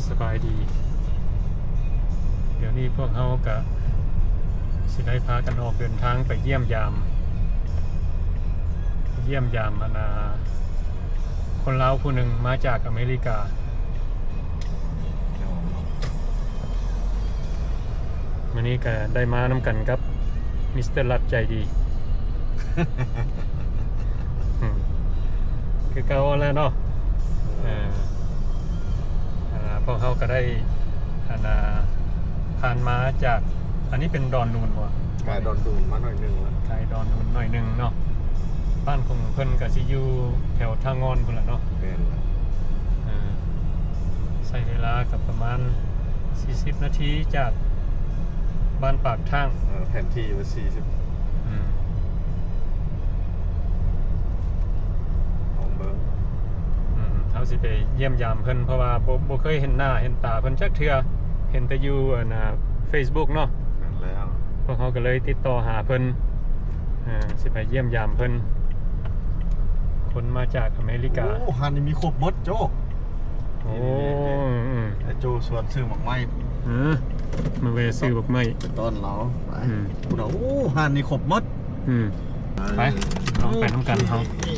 สบายดีเดี๋ยวนี้พวกเขาก็สิได้พากันออกเดินทางไปเยี่ยมยามคนลาวผู้หนึ่งมาจากอเมริกาวันนี้ก็ได้มานำกันครับมิสเตอร์รัดใจดี คือเก่าแล้วเนาะพวกเขาก็ได้ผ่านมาจากอันนี้เป็นดอนนูนวะ กายดอนดูนมาหน่อยนึงแล้ว ไกลดอนนูนหน่อยหนึงเนาะบ้านของเพิ่นก็สิอยู่แถวทางงอนพุ่นล่ะเนาะ เป็นแล้ว ใช้เวลากับประมาณ40นาทีจากบ้านปากทาง แผนที่ว่า40ของเบอร์ เขาสิไปเยี่ยมยามเพิ่นเพราะว่าบ่เคยเห็นหน้าเห็นตาเพิ่นจักเทื่อเห็นแต่อยู่Facebook เนาะ นั่นแล้ว พวกเขาก็เลยติดต่อหาเพิ่นสิไปเยี่ยมยามเพิ่นคนมาจากอเมริกา โอ้ฮันนี่มีครบหมดโจ โอ้ ไอ้โจสวนซื้อหมากไม้ มาเวซื้อบักไม้ ไปต้อนเราไป อืม พูดเอาโอ้ฮันนี่ครบหมด ไปเอาไปน้ำกันเขา นี่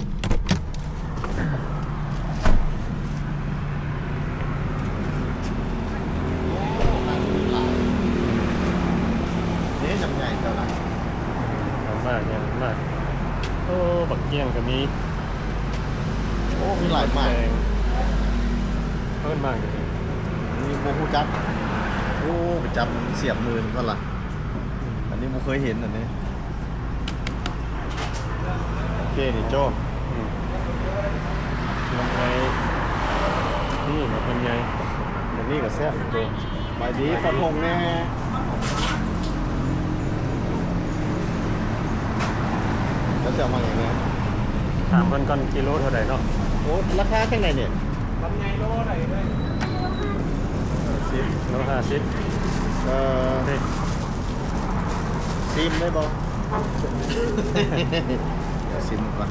จำใหญ่เท่าไหร่ เอามากเนี่ยมากโอ้บักเกี้ยงก็มี โอ้มีหลายมาก แพงเพิ่นมากเลย มีโมฮูจับโอ้ไปจับเสียบมือนั่นล่ะอันนี้โมเคยเห็นอันนี้โอเคนี่โจ ลงไปนี่มันเป็นไง อันนี้ก็แซ่บโจไปดีฟันหงแน่แล้วจะเอามาอย่างไง ถามเพิ่นก่อนกิโลเท่าไหร่เนาะ โอ้ราคาแค่ไหนเนี่ย มันไงโลเท่าไหร่เลยโล50 เอ่อ เฮ้ย ซิมได้บ่เดี๋ยวซิมก่อน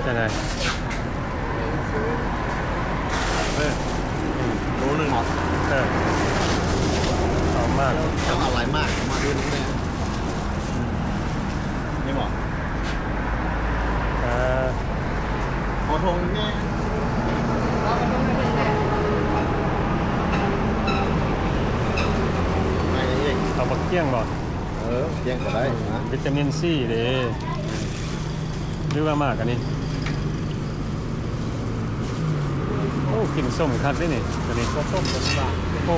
จะไง โลหนึ่งเหรอ เอามาก จะเอาอะไรมากมาดูนี่แน่นี่บอกขอทงแน่ไม่เอง เอาบักเกี้ยงบ่ เที่ยงก็ได้นะ วิตามินซีเด้หรือว่ามากอันนี้โอ้กลิ่นส้มคัดด้วยนี่ตัวนี้ ก็ส้มตัวนี้หวาน โอ้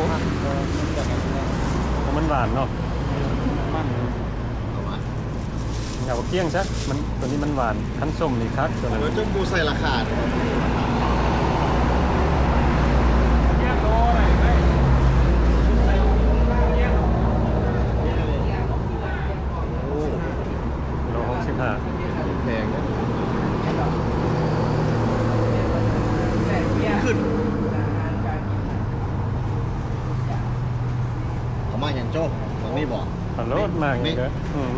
มันหวานเนาะ มันเอามา เอาบักเกี้ยงซะมันตัวนี้มันหวานคั้นส้มนี่คัดตัวนั้น เดี๋ยวจงดูใส่ราคาดู โอ้ โล65 แพงนะขึ้นเอามาอย่างโจ้ตรงนี้บอก เอาโลดมากอย่างเด้อ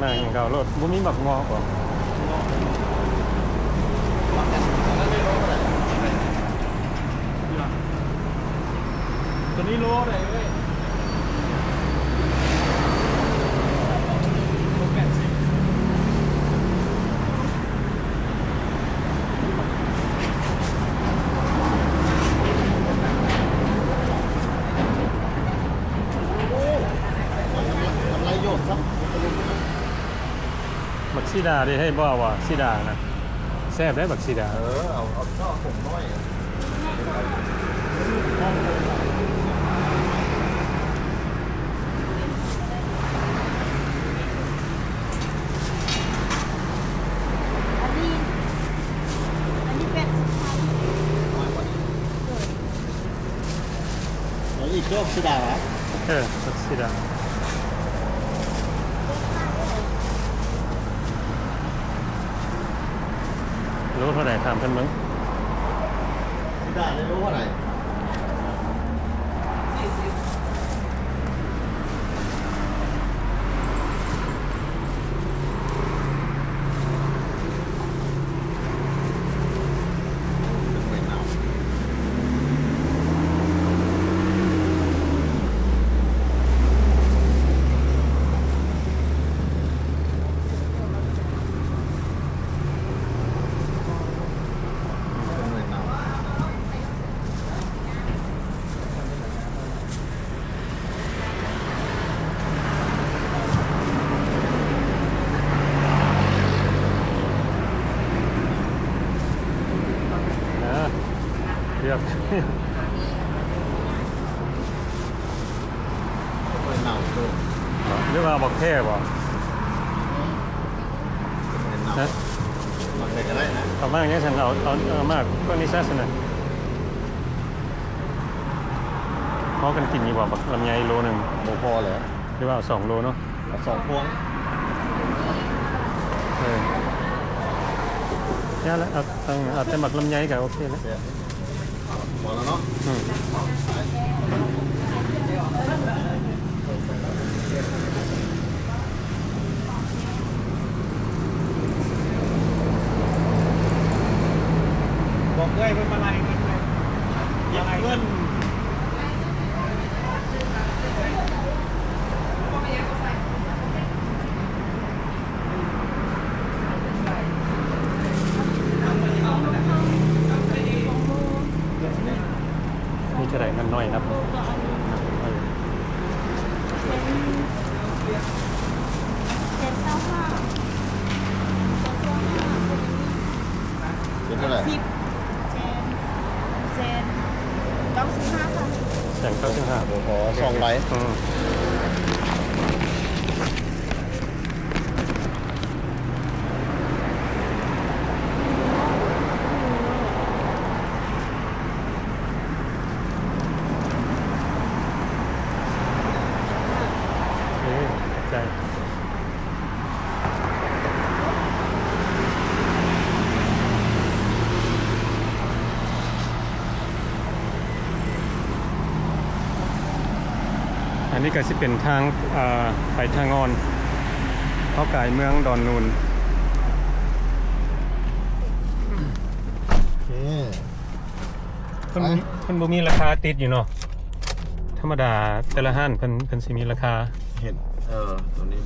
มากอย่างเก่าโลดบ่มีบักงอกบ่ ตัวนี้โลอะไรเว้ยทำไรโยกครับ บักซีดาได้ให้บ่ว่าซีดานะแซ่บได้บักซีดา เอาช่อผมน้อย อันนี้เป็ด แล้วอีกโจ้สุดาเหรอ บักซีดารู้เท่าไหร่ถามเพิ่นมึง สุดาได้รู้ว่าไหน ลือก ไม่เน่าโจ้ หรือว่าบอกแค่บ่ ไม่เน่า นะ บางทีก็ได้นะ เอามากอย่างนี้ฉันเอามากก็นี่ซะสนะพอกันกินดีกว่าบักลำไยโลหนึ่ง โมพอเลย หรือว่าเอา2 โลเนาะ เอา2 พวง เนี่ยแหละเอาแต่บักลำไยก็โอเคแล้ว พอแล้วเนาะ อืม บอกเลยเป็นอะไรเงินเลยยังเงิน นี่จะได้กันน้อยครับ เป็นเจ้าห้า เป็นเท่าไหร่ 10เซน95ค่ะ แสง95 โมพอ2 ใบ อืมใจอันนี้ก็จะเป็นทางไปทางงอนเข้ากายเมืองดอนนูน โอเค เพิ่นบ่มีราคาติดอยู่เนาะธรรมดาแต่ละห้านเพิ่นสิมีราคา เห็นตัวนี้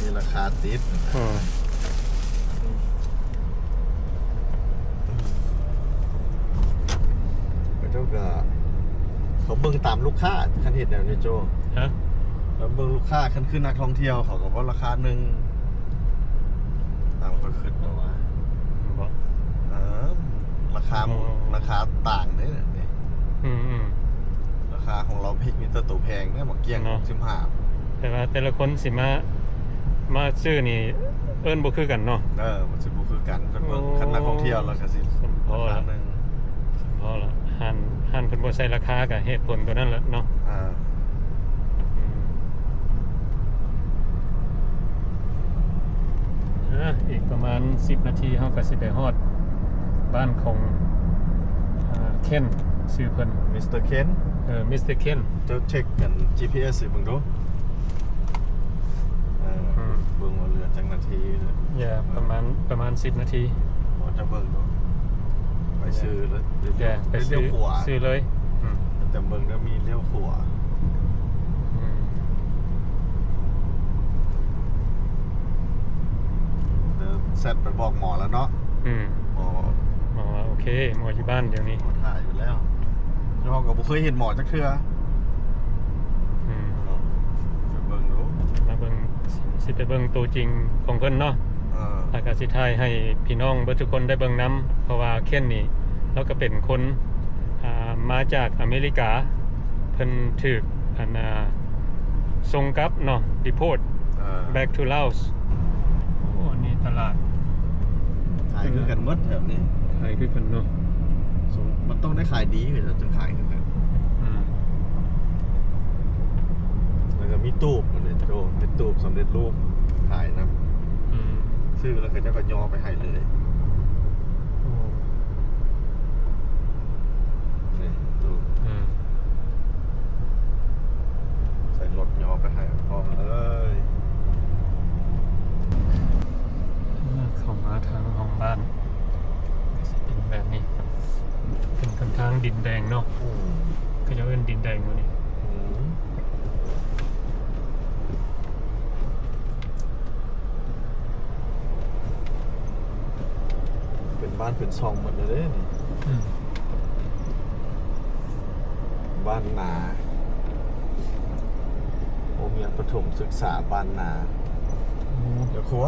มีราคาติด อืม เจ้าก็เขาเบิ่งตามลูกค้าคันเห็ดแนวนี้โจ ฮะ แล้วเบิ่งลูกค้าคันขึ้นนักท่องเที่ยวเขาก็ว่าราคาหนึ่งตามก็ขึ้นแต่ว่า บ่ ราคาหมดราคาต่างเนี่ยนี่ อืม ราคาของเราพริกนี่ตัวแพงเนี่ยหมกเกี้ยง เนาะ 15 แต่ว่าแต่ละคนสิมาซื้อนี่เอิ้นบ่คือกันเนาะ มันสิบ่คือกันคันเบิ่ง โอ้ คันนักท่องเที่ยวแล้วก็สิ สมพอ รา ละ คาหนึง พอละหันเพิ่นบ่ใส่ราคากับเหตุผลตัวนั้นแหละเนาะ อ่า อืมอีกประมาณ10 นาทีเฮาก็สิได้ฮอดบ้านของเคนชื่อเพิ่น มิสเตอร์เคน มิสเตอร์เคน เจ้าเช็คกัน GPS สิเบิ่งดูเบิ่งว่าเหลือจังนาที อย่าประมาณ10 นาที บ่จะเบิ่งดูไปซื้อแล้ว อย่าไป เลี้ยวขวา ซื้อเลยอืม แต่เบิ่งแล้วมีเลี้ยวขวา อืม เดี๋ยวเสร็จไปบอกหมอแล้วเนาะ อืม หมอ หมอโอเคหมออยู่บ้านเดี๋ยวนี้ ถ่ายอยู่แล้วเจ้าก็บ่เคยเห็นหมอจักเทื่อ อืม ไปเบิ่งดู มาเบิ่งสิไปเบิ่งตัวจริงของเพิ่นเนาะ อากาศสิทายให้พี่น้องเบิดทุกคนได้เบิ่งนํเพราะว่าเคนนี่เราก็เป็นคนมาจากอเมริกาเพิ่นถูกส่งกลับเนาะ deport back to Laos โอ้นี่ตลาด ขายคือกันหมดแถวนี้ ไทยคือกันเนาะ มันต้องได้ขายดีถึงจะจึงขายคือกัน อืม แล้วก็มีตูบมันเลยโจเป็นตูบสำเร็จรูปขายนะ อืม ซื้อแล้วก็จะก็ย่อไปให้เลย โอ้ นี่ตูบ อืม ใส่รถย่อไปให้พร้อมเลย เข้ามาทางห้องบ้านก็สิเป็นแบบนี้เป็นทางดินแดงเนาะก็จะเอิ้นดินแดงกว่านี้ เป็นบ้านเป็นซองหมดเลยเด้นี่ อืม บ้านนาโรงเรียนประถมศึกษาบ้านนา โอ้ เดี๋ยวครัว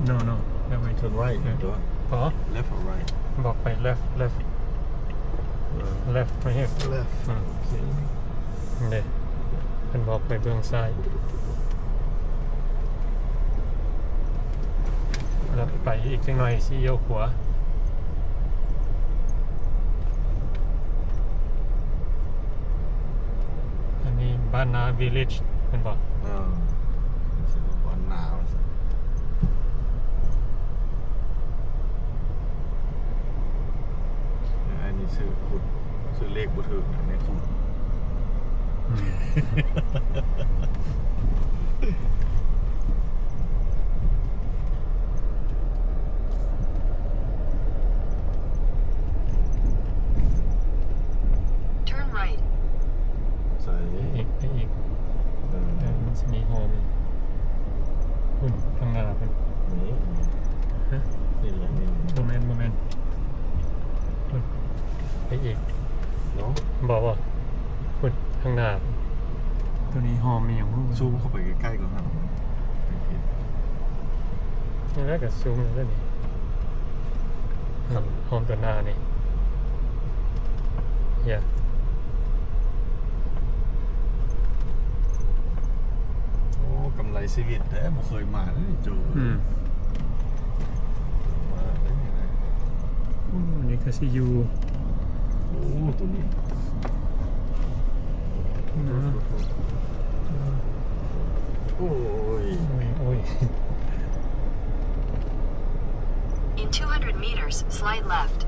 no no แล้วไป turn right ตัว อ๋อ left or right บอกไป left left left ไม่ใช่ left อืมนี่เป็นบอกไปเบื้องซ้ายแล้วไปอีกจังหน่อยสิเลี้ยวขวาอันนี้บ้านนา village เป็นบอก วันหนาวอันนี้ซื้อขุดซื้อเลขบุถึกในขุด อืม Turn right. ใส่ อีกแต่มันจะมีโฮมคุณข้างหน้าเป็น นี่ ฮะ นี่แหละนี่ โมเมนต์คุณไปอีก เนาะ บอกว่าคุณข้างหน้าตัวนี้โฮมมีอย่างพวก ซูมเข้าไปใกล้ๆก่อนครับ นี่แล้วก็ซูมแล้วนี่โฮมตัวหน้านี่อย่า โอ้กำไรชีวิตแต่บ่เคยมาเลยจู อืม มาได้ยังไง อันนี้ก็ซิยู โอ้ตัวนี้โอ้ย โอ้ย In 200 meters, slide left.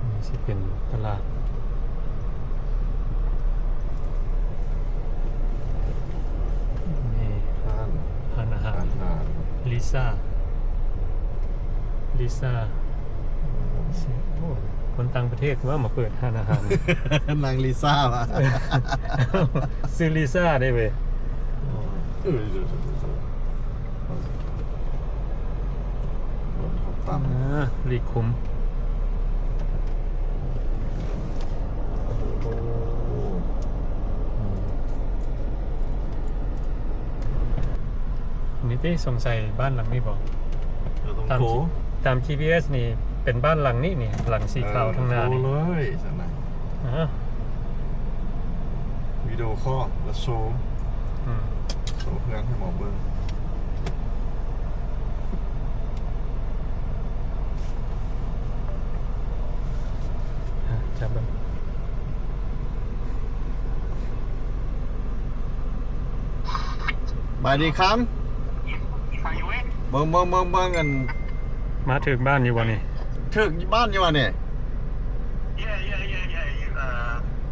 นี่สิเป็นตลาดนี่ ท่าน ร้านอาหาร ทาน ลิซ่าโอ้คนต่างประเทศว่ามาเปิดร้านอาหาร นางลิซ่าป่ะ ซื้อลิซ่าได้เว้ย เออเดี๋ยวต่ำ รีคุ้มนี่ที่สงสัยบ้านหลังนี้บอก เราต้อง ตาม โถ ตาม GPS นี่เป็นบ้านหลังนี้นี่หลังสีขาวข้างหน้านี่ โทรเลยสักหน่อย อ่า วิดีโอคอลแล้วโชว์ อืม โชว์เพื่อนให้หมอเบิ้ง จับเบิ่ง บายดีครับเบิ้งกัน มาถึงบ้านอยู่วันนี้ ถึกบ้านอยู่วะเนี่ย Yeah.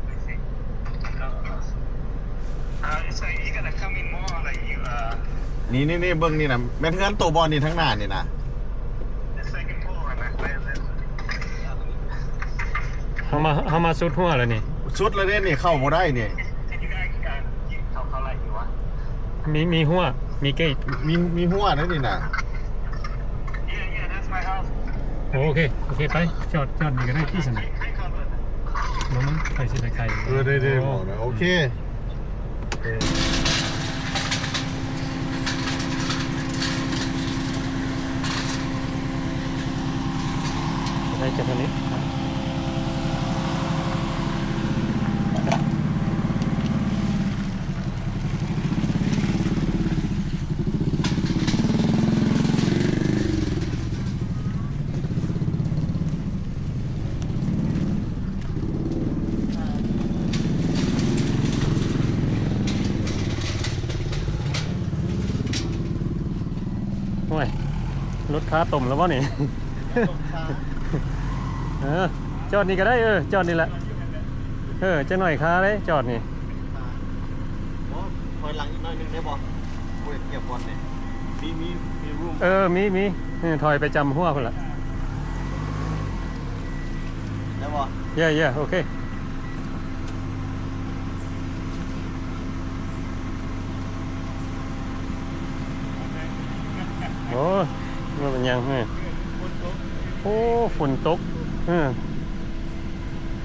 Let's see. It's like you're gonna come in more like you. นี่เบิ้งนี่นะแม่นเทือนตัวบอลนี่ทั้งหน้านี่นะ The second floor, and I play this. เขามาสุดหัวแล้วนี่ ชุดเลยเนี่ยนี่เข้าบ่ได้เนี่ย And you guys how like you are. มีหัวมีเกต มีหัวนั่นนี่นะ Yeah, that's my house. โอเคไปจอดนี่ก็ได้ที่สนาม I covered. มั้งไปสิไปใคร ได้หมอนะโอเค ได้จากทางนี้โอ้ยรถค้าต่มแล้ววะนี่ จอดนี่ก็ได้จอดนี่แหละจะหน่อยค้าเลยจอดนี่ ถอยหลังอีกหน่อยนึงได้บ่กูเก็บบอลเนี่ยมีรูม มีถอยไปจำหัวคนละ ได้บ่ เย่โอเคโอ้มันเป็นยังไงโอ้ฝนตก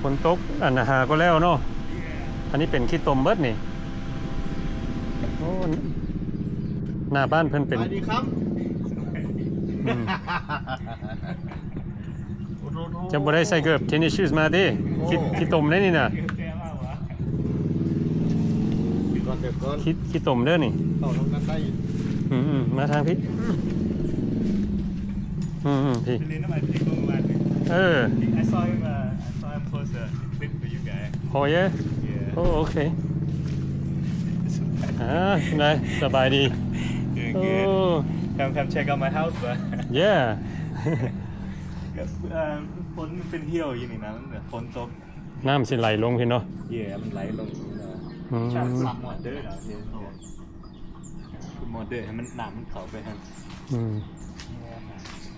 ฝนตกอันหาก็แล้วเนาะอันนี้เป็นขี้ตมเบิดนี่โอ้หน้าบ้านเพิ่นเป็น สวัสดีครับ อืมจะบ่ได้ใส่เกือบเทนนิสชูสมาดิขี้ตมได้นี่น่ะ เดี๋ยวก่อน ขี้ตมเด้อนี่ เข้าทางนั้นได้ มาทางพี่พี่ Really, no, I think I'm mad. เออ I saw him post a clip for you guys. โอ้ย Yeah. โอเคได้สบายดี Doing โอ้ good. Come check out my house, bro. yeah ฝนมันเป็นเที่ยวอยู่นี่นะมันแบบฝนตก น้ำสิไหลลงพี่เนาะ มันไหลลงชาซับมอเตอร์แล้วเดี๋ยวคือมอเตอร์ให้มันน้ำมันเข้าไปฮะ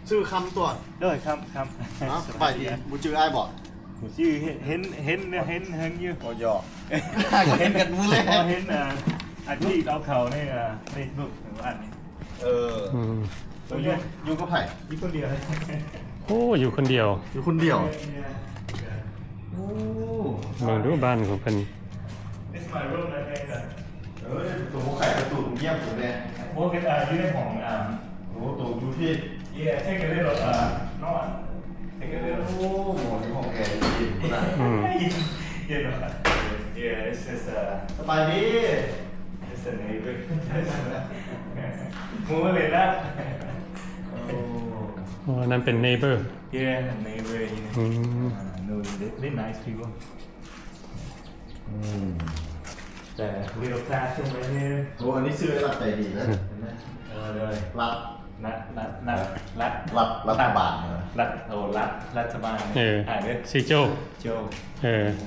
ชื่อคำตัว ด้วยครับ ไปดีบูจือไอ้บอก ชื่อเห็นอยู่ โอ้ยอเห็นกันมือเลย เห็นอาชีพเอาเขาในเฟซบุ๊กหรือว่าอันนี้ ตัวอยู่กับไผ่ ยี่คนเดียว โอ้อยู่คนเดียว อยู่คนเดียวโอ้ เมืองดูบ้านของเพิ่น It's my room I think ตัวไข่ประตูเงียบอยู่เลย โอ้เป็นอยู่ในของโอ้ตัวอยู่ที่ Yeah take a little นอน take a โอ้ little หมดที่ห้องแอร์ดีนะ Yeah it's just สบายดี it's a neighbor มูมาเลยนะ อ๋อนั่นเป็น neighbor Yeah neighbor you know no they nice people แต่ little classroom right here โอ้อันนี้ซื้อหลักใจดีนะเลย รับ รัฐบาลรัฐบาล ชื่อโจ โจ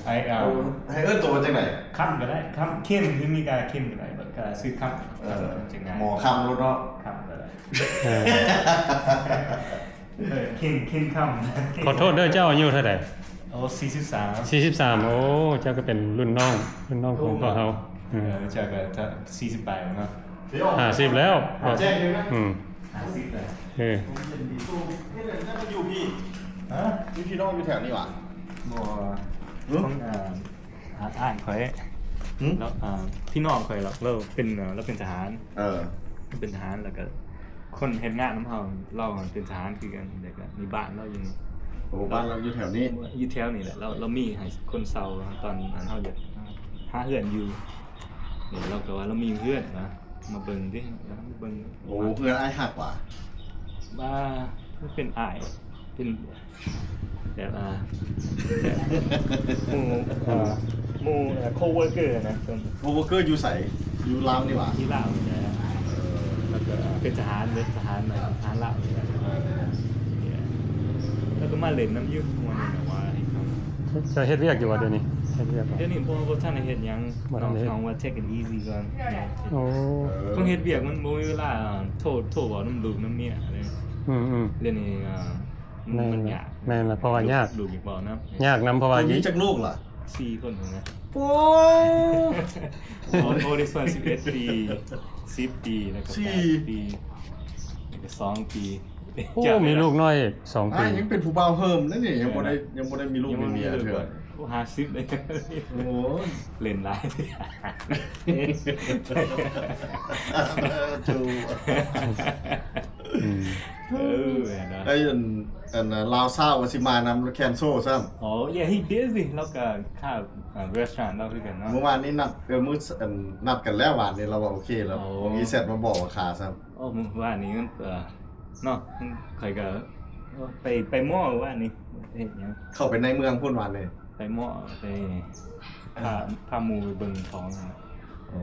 ให้เอิ้นตัวมาจากไหน ค่ำก็ได้ค่ำเข้มคือมีการเข้มก็ได้แบบการซื้อค่ำจากไหน หมอคำรถเนาะ ค่ำก็ได้ เออ เข้มค่ำ ขอโทษเด้อเจ้าอายุเท่าไหร่ โอ้43 43โอ้เจ้าก็เป็นรุ่นน้องของพ่อเฮา จะก็จะ48เนาะ 50แล้ว แจ้งเลยนะ 50เลย เออ นี่เลยน่าจะอยู่พี่ ฮะ นี่พี่น้องอยู่แถวนี้หว่า บ่ต้องอ่านข่อยแล้วพี่น้องข่อยเราเป็นทหาร เป็นทหารแล้วก็คนเห็นงานน้ำเราเป็นทหารคือกันเด็กมีบ้านเราอยู่ โอ้บ้านเราอยู่แถวนี้ อยู่แถวนี่แหละเรามีให้คนเซาตอนนั้นเราอยากหาเพื่อนอยู่เดี๋ยวเราก็ว่าเรามีเพื่อนนะมาเบิ่งดิเบิ่ง โอ้เพื่อนไอ้หักว่ะ ว่าเป็นอ้ายเป็นแบบหมู่โคเวิร์กเกอร์นะส่วน โอเวอร์เกอร์อยู่ใส่อยู่ลาวนี่หว่า ที่ลาวนี่แหละแล้วก็เป็นทหารลาวนี่แหละแล้วก็มาเล่นน้ำยืมวันนี้ว่าให้เขา จะเฮ็ดเวียกอยู่ว่าเดี๋ยวนี้เฮ็ดเวียกบ่ เดี๋ยวนี้บ่ทันได้เฮ็ดหยัง บ่ทันได้เฮ็ด น้องว่า take it easy ก่อน โอ้ ต้องเฮ็ดเวียกมันบ่มีเวลาโทษบอกน้ำลูกน้ำเมียอะไร เรื่องนี้มันยาก แม่นละเพราะว่ายาก ลูกอีกบ่นะ ยากนำเพราะว่า ตัวนี้จากลูกล่ะ 4คนนะ โอ้ โอ้ดิสวัน11 ปี10 ปีแล้วก็8 ปีแล้วก็2 ปี โอ้มีลูกน้อย2ปี ยังเป็นผู้บ่าวเพิ่มนั่นนี่ยังบ่ได้มีลูกมีเมียเถื่อน 50เลย โอ้ เล่นหลาย จู ไอ้อันลาวซ่าว่าสิมานำแคนโซ่ซ้ำ อ๋อ yeah he busy แล้วก็ค่า restaurant เราคือกันเนาะ เมื่อวานนี้มื้อนัดกันแล้ววานนี้เราบอกโอเคแล้วผมมีเสร็จมาบอกว่าขาซ้ำ โอ้มึงว่านี่มันเนาะใครก็ไปหม้อว่านี่เฮ็ดหยัง เข้าไปในเมืองพุ่นวานเลย ไปหม้อไปพาหมูไปเบิ่งของนะ โอ้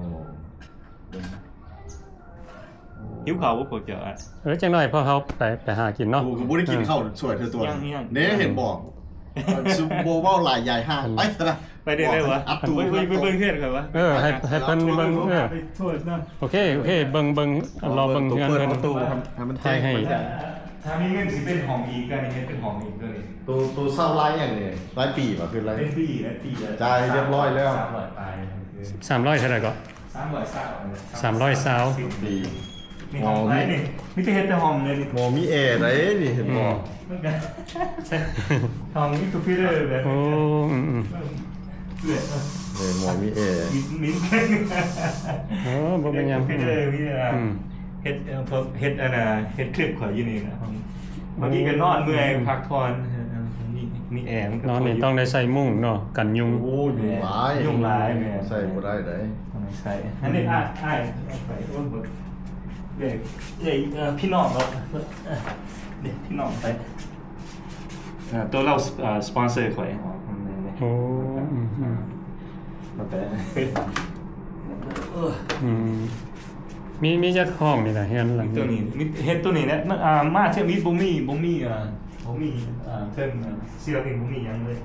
เบิ่งหิวข้าวบ่พวกเจ้าอ่ะ จังหน่อยพอเขาไปหากินเนาะ กูก็บ่ได้กินข้าวสวยเธอตัว ยัง เนี่ยเห็นบอกซูโบเว้าหลายใหญ่ห้างไปซะนะ ไปได้เลยวะ อัพตู ไปเบิ่งเพื่อนก่อนวะ ให้เพิ่นเบิ่ง ไปโทษนะ โอเคเบิ่งรอเบิ่งเงิน เปิด เพิ่น ประตูครับให้มันแจ้ง ให้ ถ้ามีเงินสิเป็นของอีกกันนี่เป็นของอีกเลย ตัวเศร้าร้ายอย่างนี้ร้ายปีป่ะคืออะไร เป็นปีแล้ว จ่ายเรียบร้อยแล้ว 300ไป 300เท่าไหร่ก็ 300 ปี มีห้องไหนนี่มีแต่เฮ็ดแต่ห้องเลยนี่ หมอมีแอร์ได้นี่เห็นบอก ห้องนี้ทุกพี่เลยแบบ โอ้เลือด เนี่ยหมอมีแอร์ มิ้น บ่เป็นหยัง พี่เลยมี เฮ็ดเฮ็ดอันน่ะเฮ็ดคลิปข่อยอยู่นี่นะบางทีก็นอนเมื่อยพักผ่อนมีแอร์มันก็ นอนนี่ต้องได้ใส่มุ้งเนาะกันยุง โอ้ยุงหลาย ยุงหลายแม่ ใส่บ่ได้เลย ใส่อันนี้อ้ายไปอ้วนเบิดเด็กพี่น้องเราเด็กพี่น้องไปตัวเราสปอนเซอร์ข่อย โอ้อืม มาแต่ อืมมีจักห้องนี่ล่ะเฮือนหลัง ตัวนี้เฮ็ดตัวนี้เนี่ยมาเที่ยวนี้บ่มีเพิ่นเสื้อนี่บ่มีหยังเลย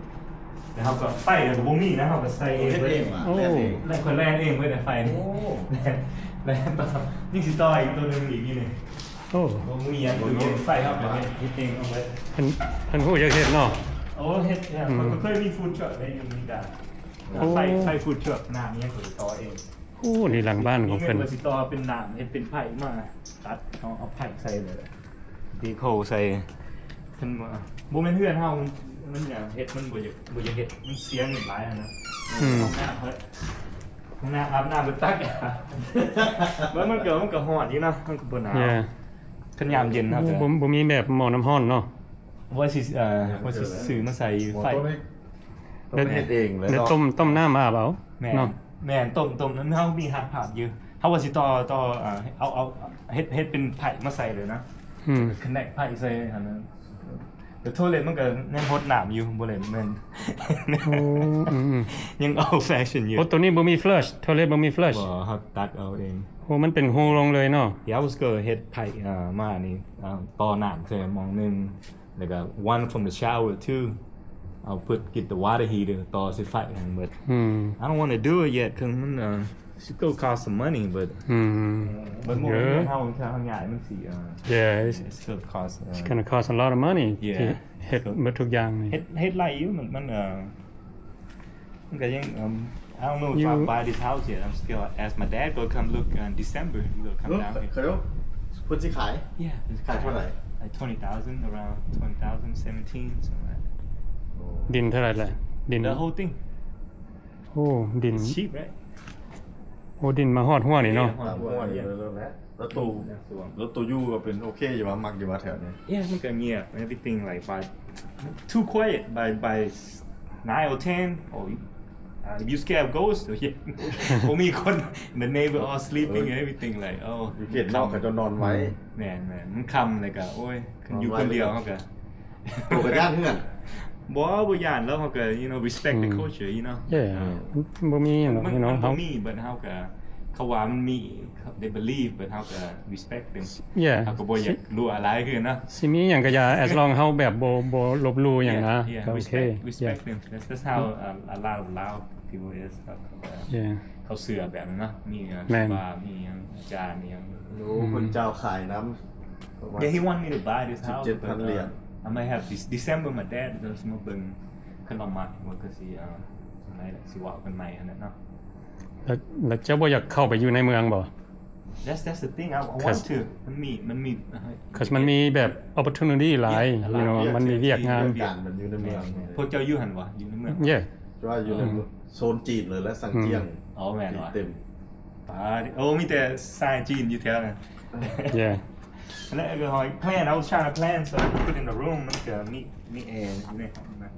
แต่เฮาก็ไฟก็บ่มีนะเฮาก็ใส่เอง เฮ็ด เลย เองว่ะ โอ้ เฮ็ดเอง แล้วคนแล่นเองเว้ยแต่ไฟนี่ โอ้ แล่นต่อนี่สิต่ออีกตัวนึงอีกนี่ โอ้ บ่มีหยังคือเฮ็ดไฟครับเฮ็ดเองเอาไว้ เพิ่นฮู้จักเฮ็ดเนาะ โอ้เฮ็ดเนี่ยมันเคยมีฟู้ดทรัคในยูนิดา โอ้ ไฟฟู้ดทรัคน้ำเนี่ยก็ต่อเอง โอ้นี่หลังบ้านของ มี เพิ่น เงินสิต่อเป็นน้ำเฮ็ดเป็นไผ่มาตัดเอาไผ่ใส่เลยดีโคใส่เพิ่นว่าบ่แม่นเฮือนเฮามันอย่างเฮ็ดมันบ่อยากเฮ็ดมันเสียเงินหลายอะนะห้องน้ำเฮ้ยห้องน้ำอาบน้ำไปตักมันก็ฮ้อนอยู่นะมันก็บ่หนาว แย่ คันยามเย็นครับ บ่มีแบบหม้อน้ำร้อนเนาะ ว่าสิซื้อมาใส่ไฟ ต้องเฮ็ดเองเลย เดี๋ยว เนาะ ต้มน้ำอาบเอา แม่ เนาะ แม่นต้มนั้นเฮามีหักผักอยู่เฮาว่าสิต่อเอาเฮ็ดเป็นไผ่มาใส่เลยนะ อืม คอนเนคไผ่ใส่อันนั้นแต่โทรเลนมันก็ยังฮดน้ำอยู่บ่เลยแม่น โอ้อืม ยังเอาแฟชั่นอยู่ โอ้ตัวนี้บ่มี flush โทรเลบ่มี flush บ่เฮาตัดเอาเอง โอ้มันเป็นหูลงเลยเนาะ เดี๋ยวก็เฮ็ดไผ่มานี่ต่อน้ำใส่มองนึงแล้วก็ one from the shower too I'll get the water heater ต่อสิไฟทั้งหมด อืม I don't want to do it yet cuz มัน still cost some money but อืม มันโม เย เงิ อะ นเท่าใหญ่มันสิyeah it's it still cost gonna cost a lot of money Yeah. ที่เฮ็ดหมดทุกอย่างนี่ เฮ็ดไรอยู่มันก็ยังI don't know if You- I buy this house yet I'm still ask my dad go come look in December he will come down เค here ยรู้เพิ่นสิขาย yeah it's ขายเท่าไหร่ like 20,000 around 20,000 17 something like ดินเท่าไหร่ล่ะดิน that the whole thing โอ้ดิน it's cheap right โอ้ดินมาฮอดหัวนี่เนาะ Yeah. ตามหัวนี่แล้วแล้วตู้อยู่ก็เป็นโอเคอยู่ว่ามักอยู่ว่าแถวนี้ yeah มันก็เงียบ everything like by too quiet by 9 or 10 or if you scared of ghosts yeah ผมมีคน the neighbor all sleeping and everything like oh อยู่เขตนอกเขาจะนอนไว้ แม่นมันคำเลยก็โอ้ยอยู่คนเดียวเขาก็ ตัวกระย่านเพื่อน บ่ย่านแล้วเขาก็ you know respect the culture you know เย่บ่มีหยังหรอก มัน พี่น้อง บ่ เฮา มี but เขาก็เขาว่ามันมี they believe but เขาก็ respect them เย่ เขาก็บ่อยากรู้อะไรคือนะ สิมีหยังก็อย่า as long เฮาแบบบ่ลบหลู่หยังนะ yeah ก็โอเค respect them that's how a lot of loud people is ครับ yeah เขาเสือแบบนั้นเนาะมี แม่น บาร์มีอาจารย์มี รู้คนเจ้าขายน้ำ Yeah he want me to buy this house 17,000 เหรียญ I might have this December my dad does มาเบิ่งขนมมัดว่าก็สิอะไรแหละสิว่ากันใหม่อันนั้นเนาะ แล้วเจ้าบ่อยากเข้าไปอยู่ในเมืองบ่ That's the thing I want Cause- to มันมี cause มันมีแบบ opportunity หลาย Yeah, you know หลาย มันมีเวียกงาน การมันอยู่ในเมือง พวกเจ้าอยู่หันวะอยู่ในเมือง yeah ว่าอยู่ในโซนจีนเลยและสังเจียง อ๋อแม่นวะ เต็ม ตาดิโอ้มีแต่ทรายจีนอยู่แถวนั้น yeah แล้วก็หอย plan I was trying to plan so I could put in the room มันก็มีแอร์อยู่ในห้องนะ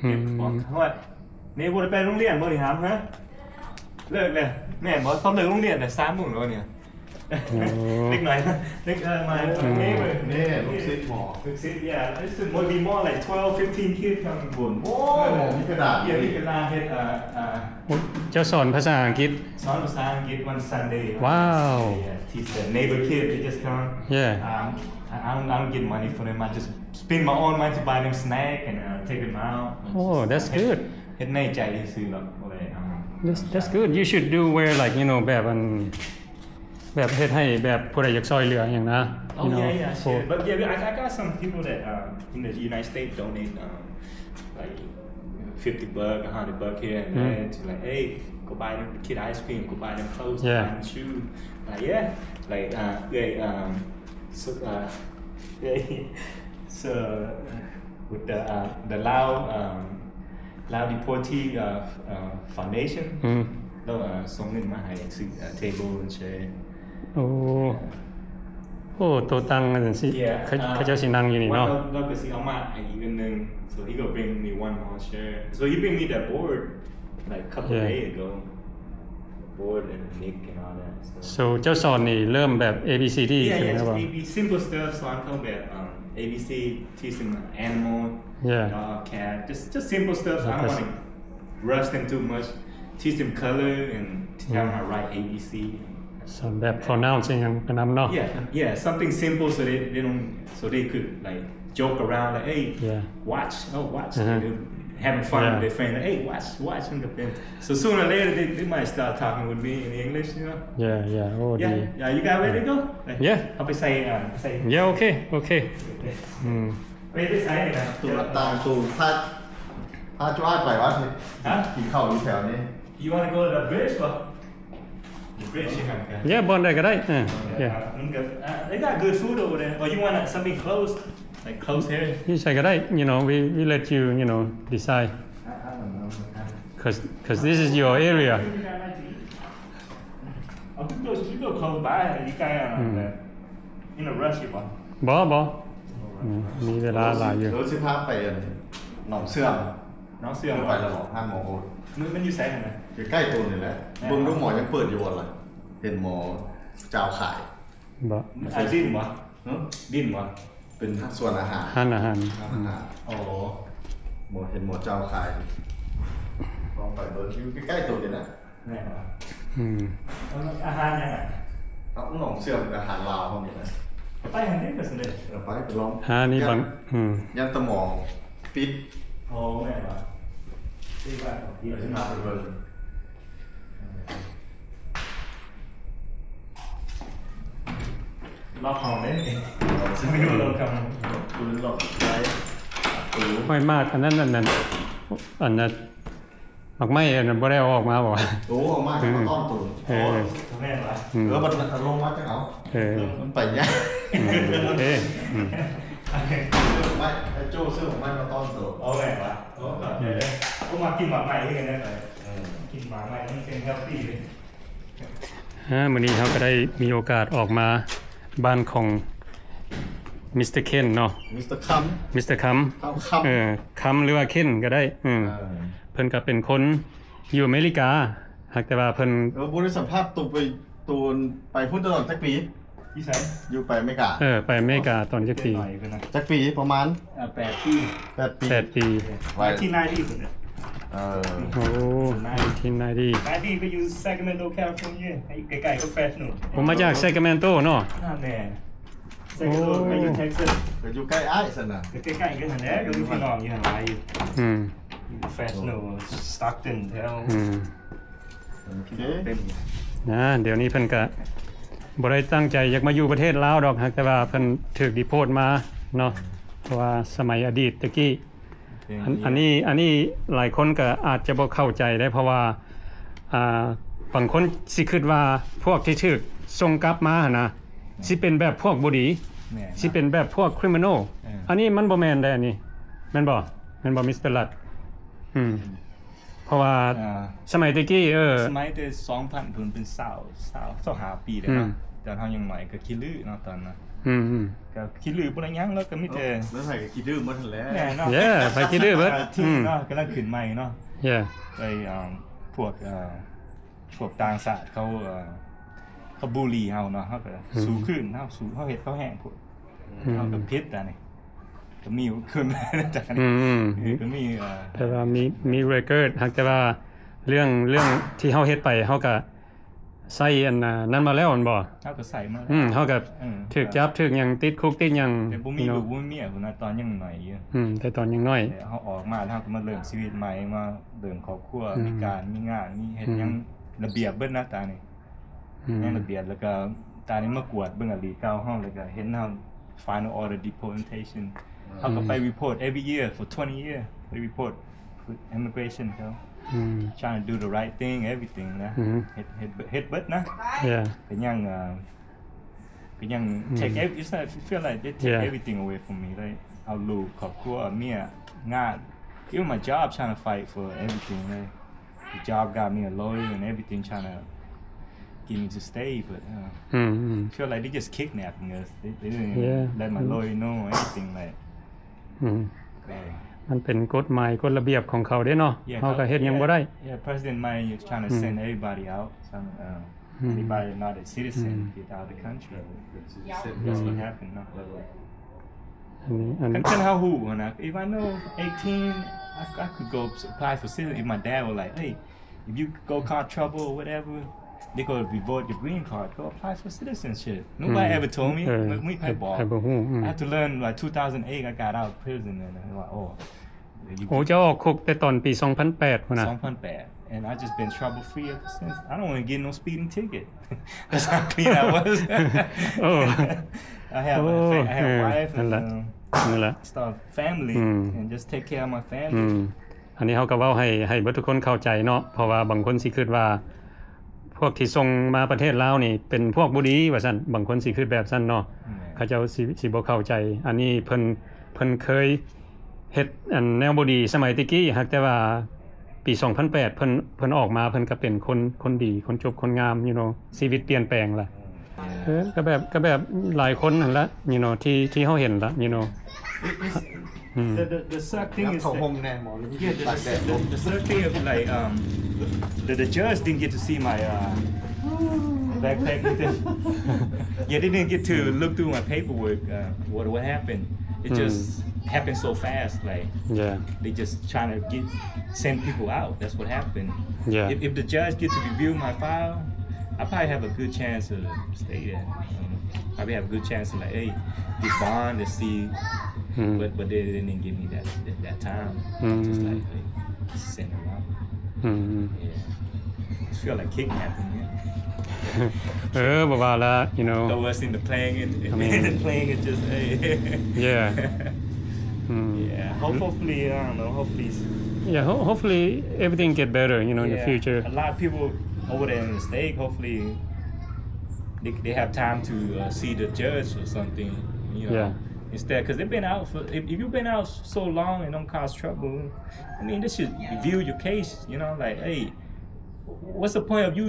อืม เฮ้ยนี่บ่ได้ไปโรงเรียนบ่นี่ครับฮะเลิกเลยแม่บอกเขาเลิกโรงเรียนแต่3 โมงแล้วเนี่ย เล็กหน่อยเล็กมา neighbor นี่ลูกศิษย์หมอ ลูกศิษย์ yeah this would be more like 12 15 kids coming บน โอ้มีกระดาษ yeah มีกระดาษเฮ็ดเจ้าสอนภาษาอังกฤษ สอนภาษาอังกฤษ one Sunday Wow. yeah teach the neighbor kid they just come Yeah. I don't get money for them I just spend my own money to buy them snack and take them out Oh, that's good. เฮ็ดในใจซื้อหรอกบ่ได้That's good you should do where like you know แบบเฮ็ดให้แบบผู้ใดอยากซอยเหลืออย่างนะ Oh you know yeah, for sure. But yeah, I got some people that in the United States donate like $50, $100 here and there to like, hey, go buy them kid ice cream, go buy them clothes, go Yeah. buy them shoes. Like yeah, like so so with the Lao Deportee Foundation. อืม แล้วส่งเงินมาให้ซื้อ table and chair โอ้โอ้ตัวตังนั่นสิเขาเจ้าสินั่งอยู่นี่เนาะ เราก็สิเอามาให้อีกอันหนึง so he go bring me one more chair so he bring me that board like a couple Yeah. days ago the board and the mic and all that so so เจ้าสอนนี่เริ่มแบบ ABCD yeah ขึ้น yeah แล้วบ่ AB simple stuff สอนเขาแบบ ABC teaching animal Yeah. dog cat just simple stuff so I don't want to rush them too much teach them color and teach them how to write ABC สอนแบบ pronounce อิหยังก็นำเนาะ yeah something simple so they don't so they could like joke around like hey Yeah. watch Uh-huh. They're having fun Yeah. with their friend like, hey watch and then so sooner or later they might start talking with me in English you know yeah โอ้ดี yeah you guys ready to go Like, Yeah. เอาไปใส่ yeah okay ไปใส่เลยนะ ตูตามตูถ้าจ้าไปวัดนี่ ฮะ กินข้าวอยู่แถวนี้ you want to go to the bridge ป่ะ the bridge ใช่ไหมครับ yeah บอลได้ก็ได้yeah they got good food over there or you want something close like close here นี่ใช่ก็ได้ you know we let you decide I don't know because this is your area you go close by you guys in a rush ป่ะ บ่มีเวลาหลายอยู่ รถสิพาไปหนองเสื่อม น้องเสื่อม ไปแล้วบอกห้างหมอโอ๊ต มันอยู่ไสกันนะ อยู่ใกล้ตัวนี่แหละเบิ่งดูหมอยังเปิดอยู่บ่ล่ะเห็นหมอเจ้าขาย บ่ ดิ้นบ่ เนอะ ดิ้นบ่ เป็นส่วนอาหาร หันอาหาร โอ้ หมอเห็นหมอเจ้าขายลองไปเบิ่งอยู่ใกล้ๆตัวนี่แหละ แม่บ่ อาหารยังไงเอาหนองเสื่อมกับอาหารลาวเขานี่แหละ ไปหันนี้ก็สนิท เราไปลอง นี่บางยันตะหมองปิด โอ้แม่บ่ที่ว่า เดี๋ยวจะพาไปเบิ่ง รอบห้องเลยฉันไม่รู้ลงคำ ปืนหลอกใช้ปืน ไม่มากอันนั้นหมักไม้อันนั้นบ่ได้เอาออกมาบ่ โอ้เอามากมาต้อนตูน แม่บ่ มันลงมาจะเอามันไปเนี่ย เอ๊ะ ไม่ไอ้โจ้ซื้อของไม่มาต้อนตูน โอ้แม่บ่โอ้ก็ก็มากินหมาใหม่ที่กันได้เลยกินหมาใหม่มันเป็นเฮลตี้เลย มื้อนี้เราก็ได้มีโอกาสออกมาบ้านของมิสเตอร์เคนเนาะ มิสเตอร์คัม มิสเตอร์คัม เข้าคัม คัมหรือว่าเคนก็ได้เพิ่นก็เป็นคนอยู่อเมริกาหากแต่ว่าเพิ่น บุริสัมภาษณ์ตูนไปพุ่นตลอดจักปี ที่ไส อยู่ไปอเมริกา ไปอเมริกาตอนจักปี หน่อยเพิ่นนะ จักปีประมาณ 8 ปี 8 ปี 8 ปี ไว้ ที่นายที่สุดเนี่ย โอ้ทีมนายดี นายที่ไปอยู่ Sacramento California ใกล้ๆก็แฟชั่น ผมมาจากเซกาเมนโตเนาะ น่าแน่เซกโตไปอยู่เท็กซัส ก็อยู่ใกล้อ้ายซั่นน่ะ ใกล้ๆกันแหละก็มีพี่น้องอยู่หันหลายอยู่ แฟชั่นสต็อกตันแถว โอเค เต็ม เดี๋ยวนี้เพิ่นก็บ่ได้ตั้งใจอยากมาอยู่ประเทศลาวดอกหากแต่ว่าเพิ่นถูกดีโพสต์มาเนาะเพราะว่าสมัยอดีตตะกี้อันนี้หลายคนก็อาจจะบ่เข้าใจได้เพราะว่าบางคนสิคิดว่าพวกที่ถูกส่งกลับมาหั่นนะสิเป็นแบบพวกบ่ดีสิเป็นแบบพวกคริมินอลอันนี้มันบ่แม่นได้อันนี้แม่นบ่มิสเตอร์ลัดเพราะว่าสมัยตะกี้สมัยแต่2000เพิ่นเป็นสาว25ปีเลยเนาะตอนเฮายังน้อยก็ขี้ลือเนาะตอนนั้นก็ขี้ลือบ่ได้หยังแล้วก็มีแต่ แล้วใส่ก็คิดดื้อหมดแล้ว แน่เนาะ ไปคิดดื้อเบิด ที่เนาะกำลังขึ้นใหม่เนาะ ไปพวกต่างชาติเขาบูลลี่เฮาเนาะเฮาก็สู้ขึ้นเฮาสู้เฮาเฮ็ดเขาแห้งพุ่นเฮาก็ผิดแต่นี่ก็มีขึ้นแต่นี่ก็มีแต่ว่ามีเรคคอร์ดหากแต่ว่าเรื่องที่เฮาเฮ็ดไปเฮาก็ใส่อันนั้นมาแล้วอันบ่ เฮาก็ใส่มา เฮาก็ถูกจับถูกหยังติดคุกติดหยัง แต่บ่มีลูกบ่มีเมียพุ่นน่ะตอนยังน้อยอยู่แต่ตอนยังน้อยเฮาออกมาแล้วเฮาก็มาเริ่มชีวิตใหม่มาเริ่มครอบครัวมีการมีงานมีเฮ็ดหยังระเบียบเบิดนะตานี่ยังระเบียบแล้วก็ตานี่มากวดเบิ่งอดีตเก่าเฮาแล้วก็เห็นเฮา final order deportation เฮาก็ไป report every year for 20 years ไป report immigration เขาtrying to do the right thing everything นะเฮ็ดเบิดนะก็ยัง take it's not feel like they take everything away from me เลยเอาลูกครอบครัวเมียงาน even my job trying to fight for everything เลย the job got me a lawyer and everything trying to get me to stay, but feel like they just kidnapping us. They didn't let my lawyer know or anything like. มันเป็นกฎหมายกฎระเบียบของเขาเด้เนาะ Yeah, เฮาก็เฮ็ดหยังบ่ได้ Yeah, President May is trying to send everybody out. Some anybody not a citizen get out of the country. That's what happened. No. อันนี้ Kan how who? If I know 18, I could go apply for citizenship. If my dad was like, hey, if you go cause trouble or whatever, they go revoke your green card. Go apply for citizenship. Nobody ever told me. We play ball. บ่ฮู้ I had to learn like 2008. I got out of prison and I'm like, oh. โอ้จะออกคุกแต่ตอนปี 2008พุ่นน่ะ 2008, and I just been trouble free ever since. I don't want to get no speeding ticket. That's how clean I was. I have a wife and นั่นแหละ start family and just take care of my อื family. มอันนี้เฮาก็เว้าให้เบิดทุกคนเข้าใจเนาะเพราะว่าบางคนสิคิดว่าพวกที่ส่งมาประเทศลาวนี่เป็นพวกบ่ดีว่าซั่นบางคนสิคิดแบบซั่นเนาะเขาเจ้าสิบ่เข้าใจอันนี้เพิ่นเคยเฮ็ดอันแนวบ่ดีสมัยตะกี้ฮักแต่ว่าปี 2008 เพิ่นออกมาเพิ่นก็เป็นคนดีคนจบคนงามชีวิตเปลี่ยนแปลงล่ะก็แบบหลายคนนั่นละที่เฮาเห็นละThe suck thing is เขา that, ห่มแน่หมอนี่ the suck thing is like the judge didn't get to see my backpack either. Yeah, they didn't get to look through my paperwork. What happened? It just happened so fast. Like they just trying to send people out. That's what happened. If the judge get to review my file, I probably have a good chance to stay there. Probably have a good chance to like, hey, get bond to see. But they didn't give me that time. Just like send them out. Yeah, I feel like kidnapping. บ่ว่าละ Throw us in the plane and the plane is just hey. Yeah. Hopefully, I don't know. Hopefully everything get better in the future. A lot of people over there in the state, hopefully they have time to see the judge or something. Instead, because they've been out for. If you've been out so long and don't cause trouble, I mean, they should review your case. Like, hey, what's the point of you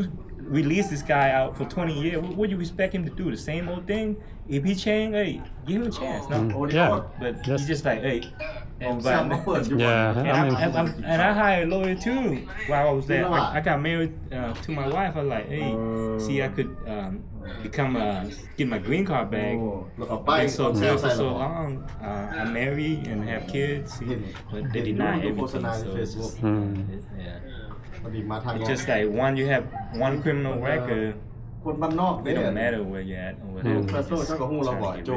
release this guy out for 20 years? What do you expect him to do? The same old thing? If he change, hey, give him a chance. No, but he's just like, hey. And I hired a lawyer too while I was there. I got married to my wife. I was like, hey, see, I could get my green card back. Been so good for so long. I'm married and have kids, but they deny everything. So it's just, it's just like you have one criminal record. คนบ้านนอก It don't matter where you're at or whatever. เจ้าก็ฮู้เราบ่โจ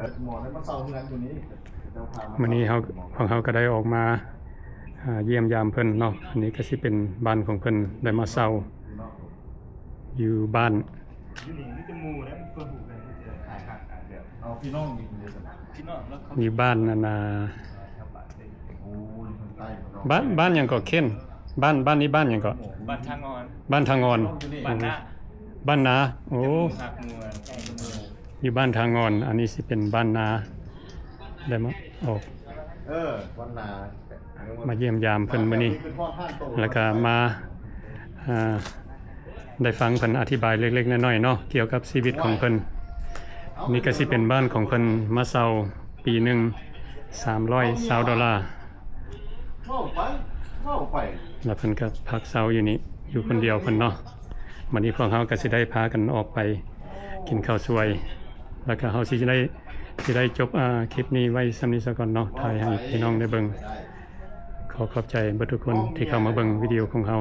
Yeah. หมอได้มาเซาเฮือนตัวนี้ มื้อนี้เฮาก็ได้ออกมาเยี่ยมยามเพิ่นเนาะอันนี้ก็สิเป็นบ้านของเพิ่นได้มาเซาอยู่บ้าน เอาพี่น้องมีเยอะจัง อยู่บ้านนั่นน่ะบ้านหยังก็เข็นบ้านนี้บ้านหยังก็ บ้านทางอน บ้านทางงอน บ้านนา โอ้อยู่บ้านทางงอนอันนี้สิเป็นบ้านนาได้มาออก วันนา มาเยี่ยมยามเพิ่นมื้อนี้แล้วก็มาได้ฟังเพิ่นอธิบายเล็กๆน้อยๆเนาะเกี่ยวกับชีวิตของเพิ่นนี่ก็สิเป็นบ้านของเพิ่นมาเซาปีหนึง$320แล้วเพิ่นก็พักเซาอยู่นี่อยู่คนเดียวเพิ่นเนาะวันนี้พวกเฮาก็สิได้พากันออกไปกินข้าวสวยแล้วก็เฮาสิได้จบคลิปนี้ไว้ส่ำนี้ซะก่อนเนาะถ่ายให้พี่น้องได้เบิ่งขอขอบใจเบิดทุกคนที่เข้ามาเบิ่งวิดีโอของเฮา